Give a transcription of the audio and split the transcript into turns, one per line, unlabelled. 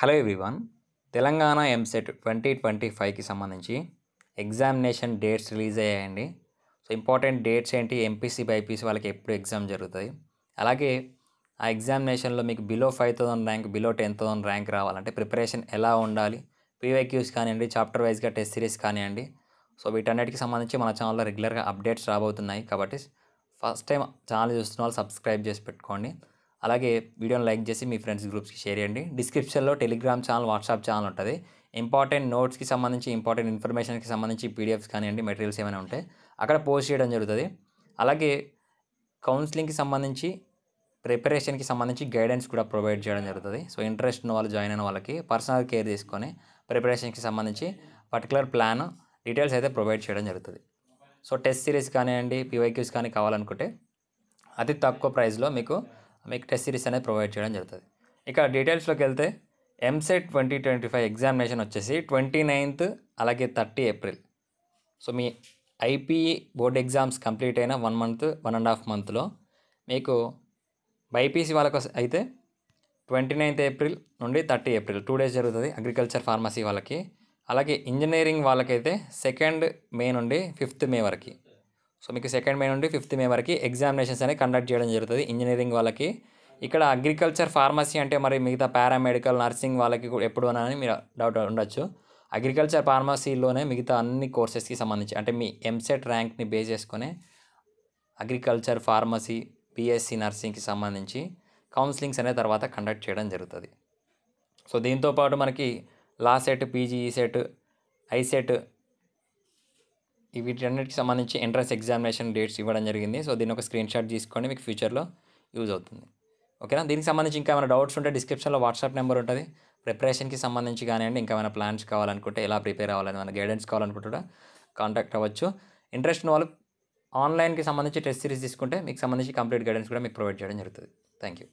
Hello everyone. Telangana EAMCET 2025కి సంబంధించి examination dates release అయ్యాయండి. సో ఇంపార్టెంట్ డేట్స్ ఏంటి, ఎంపీసీ బైపీసీ వాళ్ళకి ఎప్పుడు ఎగ్జామ్ జరుగుతాయి, అలాగే ఆ ఎగ్జామినేషన్లో మీకు బిలో 5000 ర్యాంక్, బిలో 10,000 ర్యాంక్ రావాలంటే ప్రిపరేషన్ ఎలా ఉండాలి, పీవైక్యూస్ కానివ్వండి, చాప్టర్ వైజ్గా టెస్ట్ సిరీస్ కానివ్వండి. సో వీటన్నిటికి సంబంధించి మన ఛానల్లో రెగ్యులర్గా అప్డేట్స్ రాబోతున్నాయి. కాబట్టి ఫస్ట్ టైం ఛానల్ చూస్తున్న వాళ్ళు సబ్స్క్రైబ్ చేసి పెట్టుకోండి. అలాగే వీడియోని లైక్ చేసి మీ ఫ్రెండ్స్ గ్రూప్స్కి షేర్ చేయండి. డిస్క్రిప్షన్లో టెలిగ్రామ్ ఛానల్, వాట్సాప్ ఛానల్ ఉంటుంది. ఇంపార్టెంట్ నోట్స్కి సంబంధించి, ఇంపార్టెంట్ ఇన్ఫర్మేషన్కి సంబంధించి పీడిఎఫ్స్ కానివ్వండి, మెటీరియల్స్ ఏమైనా ఉంటే అక్కడ పోస్ట్ చేయడం జరుగుతుంది. అలాగే కౌన్సిలింగ్కి సంబంధించి, ప్రిపరేషన్కి సంబంధించి గైడెన్స్ కూడా ప్రొవైడ్ చేయడం జరుగుతుంది. సో ఇంట్రెస్ట్ ఉన్న వాళ్ళు, జాయిన్ అయిన వాళ్ళకి పర్సనల్ కేర్ తీసుకొని ప్రిపరేషన్కి సంబంధించి పర్టికులర్ ప్లాన్ డీటెయిల్స్ అయితే ప్రొవైడ్ చేయడం జరుగుతుంది. సో టెస్ట్ సిరీస్ కానివ్వండి, పీవైక్యూస్ కానీ కావాలనుకుంటే అతి తక్కువ ప్రైస్లో మీకు టెస్ట్ సిరీస్ అనేది ప్రొవైడ్ చేయడం జరుగుతుంది. ఇక డీటెయిల్స్లోకి వెళ్తే ఎంసెట్ 2025 ఎగ్జామినేషన్ వచ్చేసి 29th అలాగే 30 ఏప్రిల్. సో మీ ఐపీఈ బోర్డ్ ఎగ్జామ్స్ కంప్లీట్ అయిన 1 month, 1.5 monthలో మీకు బైపీసీ వాళ్ళకు అయితే 29th ఏప్రిల్ నుండి 30 ఏప్రిల్ 2 days జరుగుతుంది అగ్రికల్చర్ ఫార్మసీ వాళ్ళకి. అలాగే ఇంజనీరింగ్ వాళ్ళకైతే 2nd మే నుండి 5th మే వరకు. సో మీకు 2nd మే నుండి 5th మే వరకు ఎగ్జామినేషన్స్ అనేవి కండక్ట్ చేయడం జరుగుతుంది ఇంజనీరింగ్ వాళ్ళకి. ఇక్కడ అగ్రికల్చర్ ఫార్మసీ అంటే మరి మిగతా పారామెడికల్, నర్సింగ్ వాళ్ళకి కూడా ఎప్పుడు అని మీరు డౌట్ ఉండొచ్చు. అగ్రికల్చర్ ఫార్మసీలోనే మిగతా అన్ని కోర్సెస్కి సంబంధించి, అంటే మీ ఎంసెట్ ర్యాంక్ని బేస్ చేసుకుని అగ్రికల్చర్, ఫార్మసీ, బీఎస్సీ నర్సింగ్కి సంబంధించి కౌన్సిలింగ్స్ అనే తర్వాత కండక్ట్ చేయడం జరుగుతుంది. సో దీంతోపాటు మనకి law set, PG, ECET, ICET వీటన్నిటికి సంబంధించి ఎంట్రన్స్ ఎగ్జామినేషన్ డేట్స్ ఇవ్వడం జరిగింది. సో దీన్ని ఒక స్క్రీన్ షాట్ తీసుకోండి, మీకు ఫ్యూచర్లో యూజ్ అవుతుంది. ఓకేనా. దీనికి సంబంధించి ఇంకా ఏమైనా డౌట్స్ ఉంటే డిస్క్రిప్షన్లో వాట్సాప్ నెంబర్ ఉంటుంది. ప్రిపరేషన్కి సంబంధించి కానివ్వండి, ఇంకా ఏమైనా ప్లాన్స్ కావాలనుకుంటే, ఎలా ప్రిపేర్ అవ్వాలని ఏమైనా గైడెన్స్ కావాలనుకుంటే కూడా కాంటాక్ట్ అవ్వచ్చు. ఇంట్రెస్ట్ ఉన్న వాళ్ళు ఆన్లైన్కి సంబంధించి టెస్ట్ సిరీస్ తీసుకుంటే మీకు సంబంధించి కంప్లీట్ గైడెన్స్ కూడా మీకు ప్రొవైడ్ చేయడం జరుగుతుంది. Thank you.